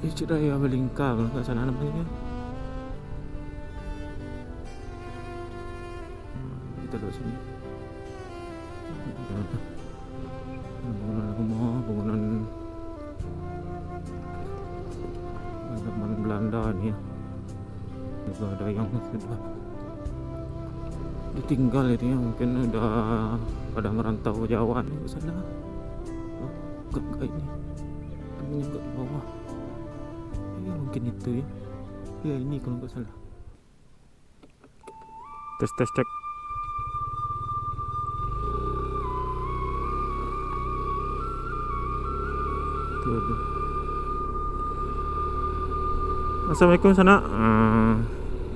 Raya Balingka kalau nggak salah namanya. Kita lihat sini. Bangunan rumah, bangunan zaman Belanda nih ya. Juga ada yang sudah ditinggal itu ya, mungkin udah pada merantau ke Jawa nih ke sana. Oh, enggak ini. Namanya enggak di bawah. Ya mungkin itu ya. Ya ini kalau nggak salah. Tes cek. Tuh. Assalamualaikum sana.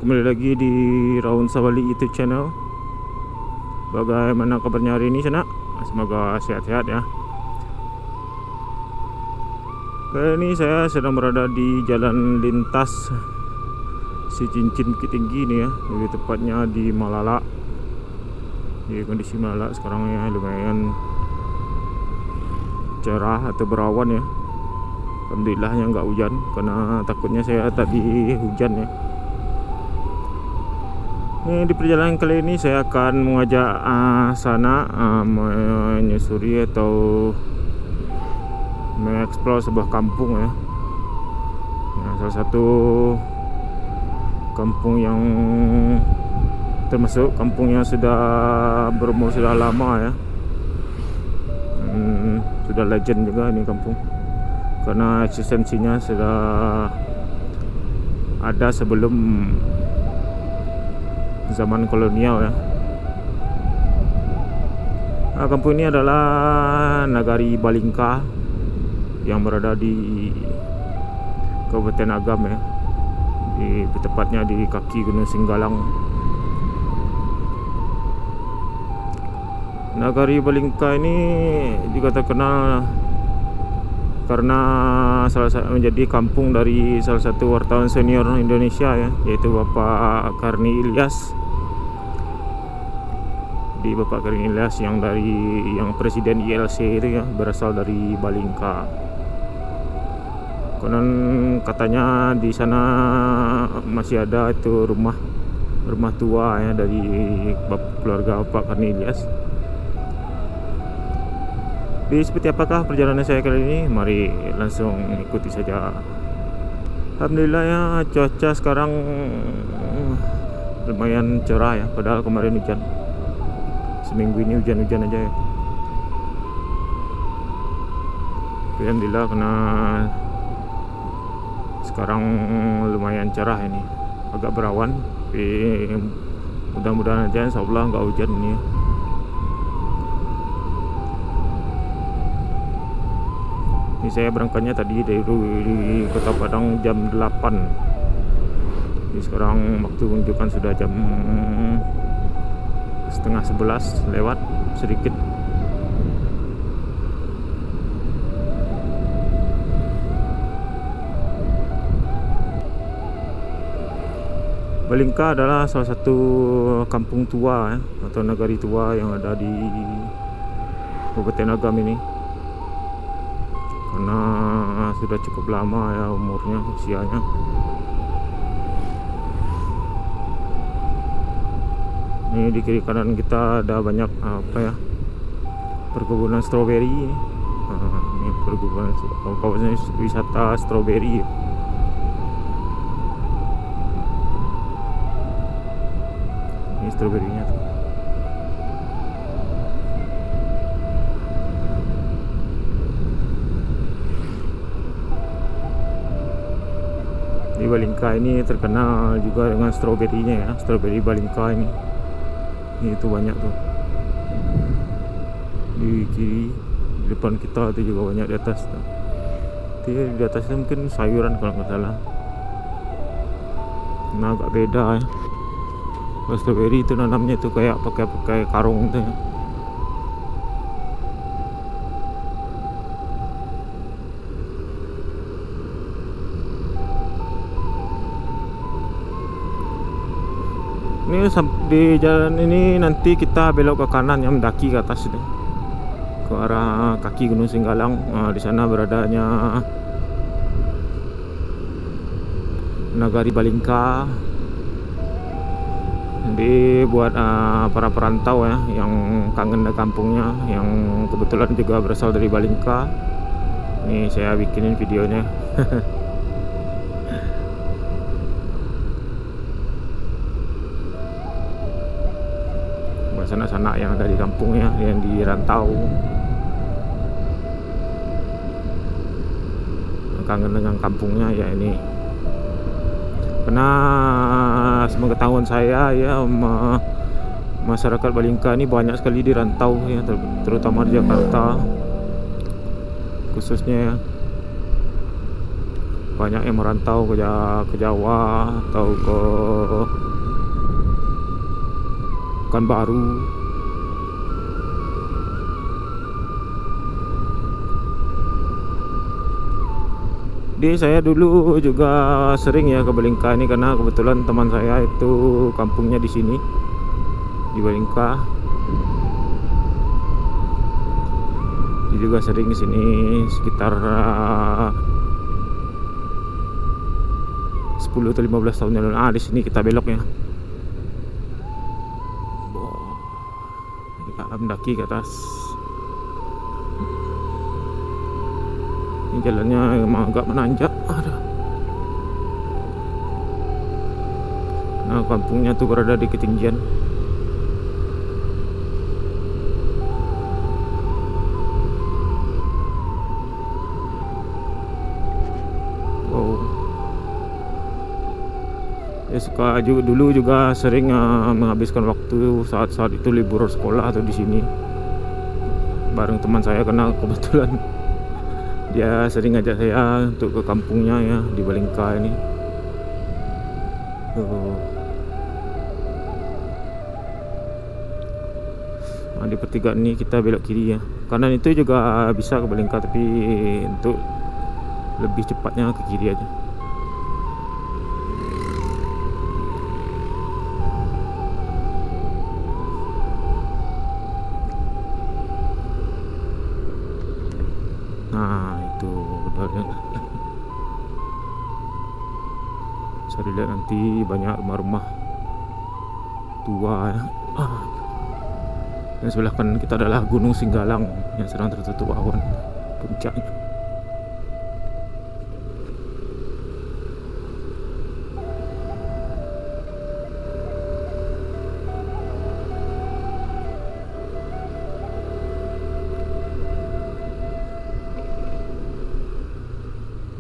Kembali lagi di Raun Sabali YouTube channel. Bagaimana kabarnya hari ini sana? Semoga sehat-sehat ya. Kali ini saya sedang berada di jalan lintas si Cincin Bukit Tinggi nih ya. Lebih tepatnya di Malala. Di kondisi Malala sekarang ya lumayan cerah atau berawan ya. Alhamdulillahnya nggak hujan, karena takutnya saya tadi hujan ya. Di perjalanan kali ini saya akan mengajak sana menyusuri atau mengeksplor sebuah kampung ya. Salah satu kampung yang termasuk kampung yang sudah berumur sudah lama ya. Sudah legend juga ini kampung, karena eksistensinya sudah ada sebelum zaman kolonial ya. Kampung ini adalah Nagari Balingka yang berada di Kabupaten Agam ya, tepatnya di kaki Gunung Singgalang. Nagari Balingka ini juga terkenal karena menjadi kampung dari salah satu wartawan senior Indonesia ya, yaitu Bapak Karni Ilyas. Di Bapak Karni Ilyas yang presiden ILC itu ya, berasal dari Balingka. Konon katanya di sana masih ada itu rumah tua ya dari keluarga Bapak Karni Ilyas. Jadi seperti apakah perjalanan saya kali ini? Mari langsung ikuti saja. Alhamdulillah ya, cuaca sekarang lumayan cerah ya, padahal kemarin hujan. Seminggu ini hujan-hujan aja ya. Alhamdulillah karena sekarang lumayan cerah ini, agak berawan. Tapi mudah-mudahan aja insyaallah nggak hujan ini ya. Ini saya berangkatnya tadi dari Kota Padang jam 8. Ini sekarang waktu menunjukkan sudah jam setengah 11 lewat sedikit. Balingka adalah salah satu kampung tua ya, atau nagari tua yang ada di Kabupaten Agam ini. Karena sudah cukup lama ya umurnya, usianya. Ini di kiri kanan kita ada banyak perkebunan stroberi ini. Ini perkebunan kawasan wisata stroberi. Ini stroberinya tuh. Di Balingka ini terkenal juga dengan stroberinya ya, stroberi Balingka ini. Itu banyak tuh. Di kiri, di depan kita itu juga banyak di atas tuh. Di atasnya mungkin sayuran kalau nggak salah. Nah agak beda ya. Kalau stroberi itu nanamnya itu kayak pakai karung tuh ya. Ini di jalan ini nanti kita belok ke kanan yang mendaki ke atas itu, ke arah kaki Gunung Singgalang. Di sana beradanya Nagari Balingka. Jadi buat para perantau ya yang kangen dengan kampungnya, yang kebetulan juga berasal dari Balingka, ini saya bikinin videonya. Buat sanak-sanak yang ada di kampungnya, yang di rantau, kangen dengan kampungnya ya ini. Karena sepengetahuan saya ya, masyarakat Balingka ini banyak sekali di rantau ya, terutama di Jakarta khususnya ya. Banyak yang merantau ke Jawa atau ke Pekanbaru. Jadi saya dulu juga sering ya ke Balingka ini, karena kebetulan teman saya itu kampungnya di sini, di Balingka. Dia juga sering ke sini sekitar 10 atau 15 tahun yang lalu. Di sini kita belok ya. Kita mendaki ke atas. Ini jalannya emang agak menanjak. Aduh. Nah, kampungnya tuh berada di ketinggian. Wow. Ya suka juga, dulu juga sering menghabiskan waktu saat-saat itu libur sekolah atau di sini bareng teman saya, karena kebetulan dia sering ngajak saya untuk ke kampungnya ya di Balingka ini. Nah, di pertigaan ini kita belok kiri ya. Kanan itu juga bisa ke Balingka, tapi untuk lebih cepatnya ke kiri aja. Nah itu udah ya. Bisa dilihat nanti banyak rumah-rumah tua ya. Dan sebelah kanan kita adalah Gunung Singgalang yang sedang tertutup awan puncaknya.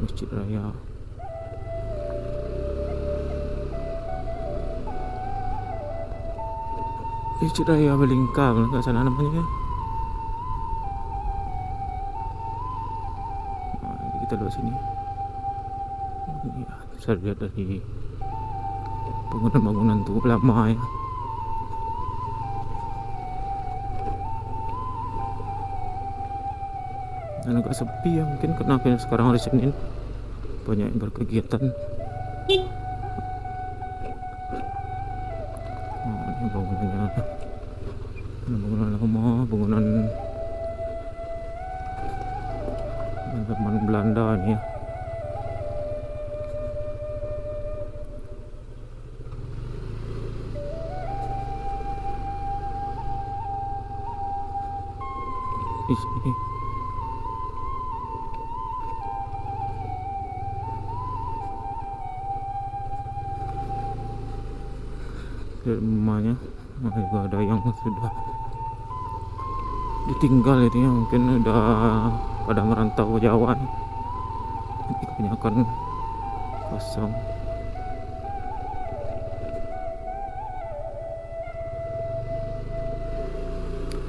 Masjid Raya. Masjid Raya Balingka, nggak sana namanya. Nah, kita lewat sini. Ya, bisa lihat dari bangunan-bangunan tuh lama ya. Dan agak sepi ya, mungkin karena sekarang hari Senin, banyak yang berkegiatan. Ini bangunannya, bangunan lama, bangunan zaman Belanda nih ya. Di sini rumahnya, juga ada yang sudah ditinggal itu ya, mungkin udah pada merantau ke Jawa nih. Ini kebanyakan kosong.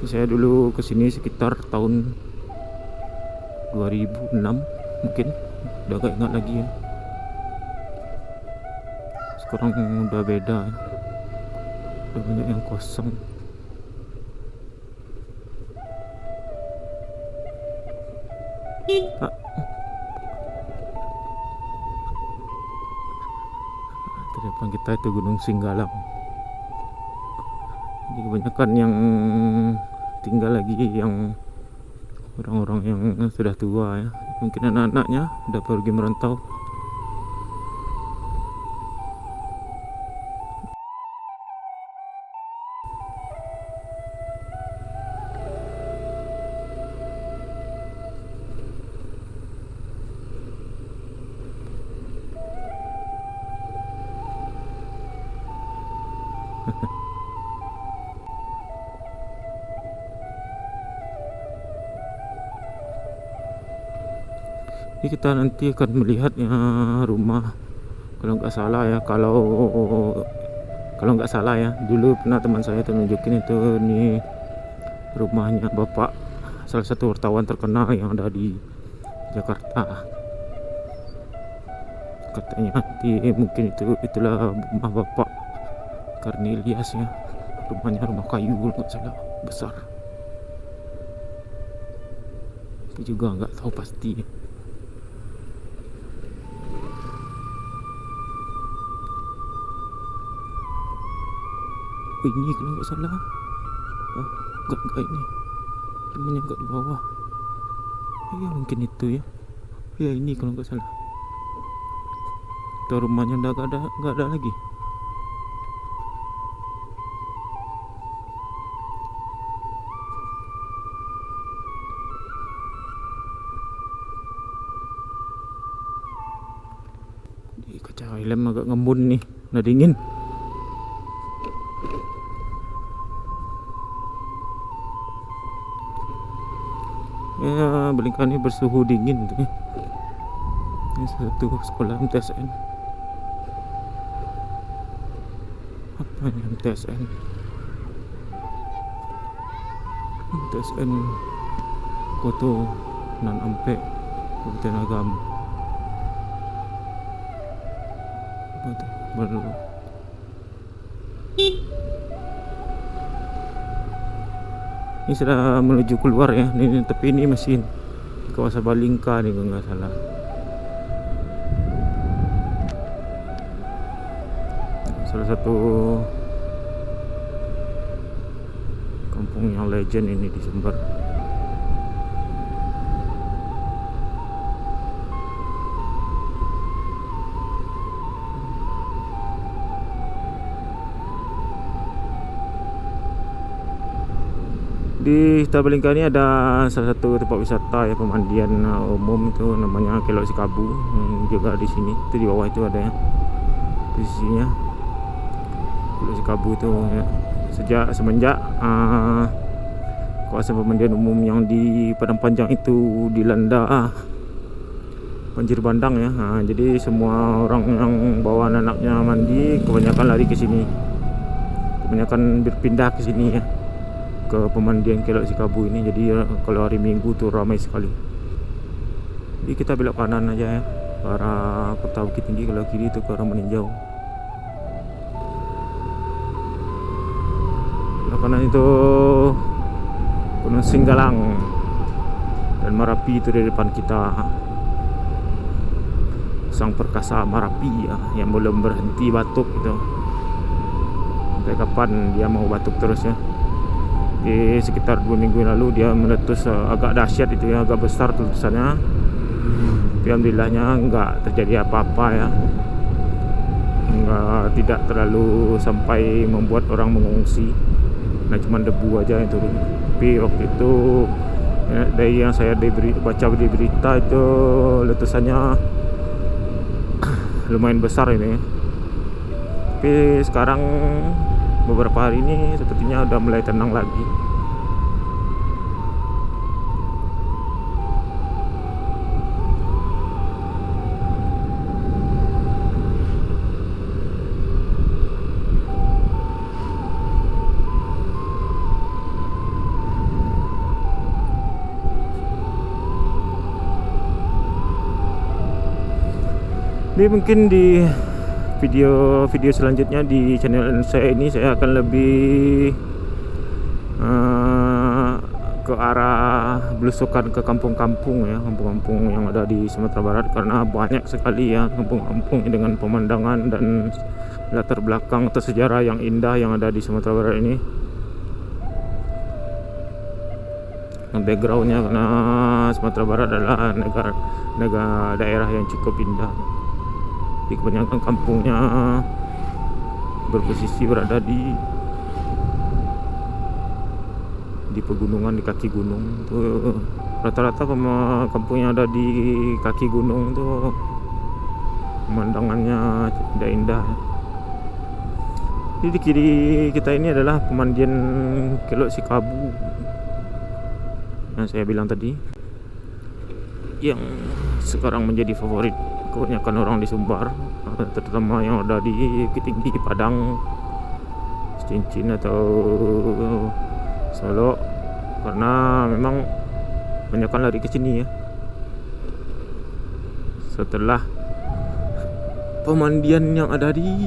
Saya dulu kesini sekitar tahun 2006 mungkin, udah gak ingat lagi ya. Sekarang udah beda ya. Udah banyak yang kosong. Di depan kita itu Gunung Singgalang. Jadi kebanyakan yang tinggal lagi yang orang-orang yang sudah tua ya, mungkin anak-anaknya udah pergi merantau. Jadi kita nanti akan melihat rumah, kalau nggak salah ya, kalau nggak salah ya, dulu pernah teman saya tuh nunjukin itu nih rumahnya bapak salah satu wartawan terkenal yang ada di Jakarta. Katanya nanti mungkin itulah rumah bapak Karnilias ya, rumahnya rumah kayu kalau nggak salah, besar. Tapi juga nggak tahu pasti. Ini kalau nggak salah, enggak ini, rumahnya enggak di bawah. Ya mungkin itu ya. Ya ini kalau nggak salah. Itu rumahnya nggak ada lagi. Di kaca helm agak ngembun nih, udah dingin. Ya Belingka ini bersuhu dingin tuh. Ini satu sekolah MTSN. Apa ini MTSN? MTSN Koto Nan Ampe Kabupaten Agam. Apa baru ini sudah menuju keluar ya ini, tapi ini masih di kawasan Balingka nih kalau nggak salah. Salah satu kampung yang legend ini di Sumber. Di Balingka ini ada salah satu tempat wisata ya, pemandian umum itu namanya Kelok Sikabu. Juga di sini itu di bawah itu ada ya posisinya Kelok Sikabu itu ya. Semenjak kawasan pemandian umum yang di Padang Panjang itu dilanda banjir bandang ya. Jadi semua orang yang bawa anaknya mandi kebanyakan lari ke sini, kebanyakan berpindah ke sini ya, ke pemandian Kelok Sikabu ini. Jadi kalau hari Minggu tuh ramai sekali. Jadi kita belok kanan aja ya, ke arah Kota Bukit Tinggi. Kalau kiri itu ke arah Meninjau. Belok kanan itu Gunung Singgalang dan Marapi itu di depan kita. Sang perkasa Marapi ya, yang belum berhenti batuk itu. Sampai kapan dia mau batuk terus ya? Di sekitar 2 minggu lalu dia meletus agak dahsyat itu ya, agak besar letusannya. Tapi alhamdulillahnya enggak terjadi apa-apa ya, tidak terlalu sampai membuat orang mengungsi. Nah cuma debu aja yang turun. Tapi waktu itu ya, dari yang saya baca di berita itu letusannya lumayan besar ini. Tapi sekarang beberapa hari ini sepertinya udah mulai tenang lagi. Jadi mungkin di video selanjutnya di channel saya ini saya akan lebih ke arah belusukan ke kampung-kampung ya, kampung-kampung yang ada di Sumatera Barat, karena banyak sekali ya kampung-kampung dengan pemandangan dan latar belakang atau sejarah yang indah yang ada di Sumatera Barat ini. Backgroundnya karena Sumatera Barat adalah negara daerah yang cukup indah. Di kebanyakan kampungnya berposisi berada di pegunungan, di kaki gunung tuh. Rata-rata kampung yang ada di kaki gunung tuh pemandangannya indah-indah. Jadi di kiri kita ini adalah pemandian Kelok Sikabu yang saya bilang tadi. yang sekarang menjadi favorit kebanyakan orang di Sumbar, terutama yang ada di Bukit Tinggi, Padang, Cincin atau Solo, karena memang kebanyakan lari ke sini ya. Setelah pemandian yang ada di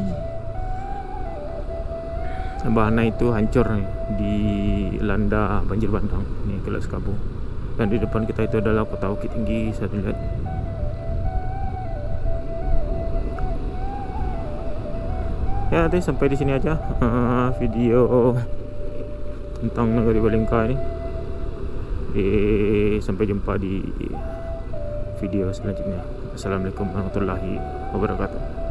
Bahana itu hancur nih, dilanda banjir bandang nih Kilat Sekabung. Dan di depan kita itu adalah kota Bukit Tinggi, saya lihat. Ya, nanti sampai di sini aja video tentang Negeri Balingka ini. Sampai jumpa di video selanjutnya. Assalamualaikum warahmatullahi wabarakatuh.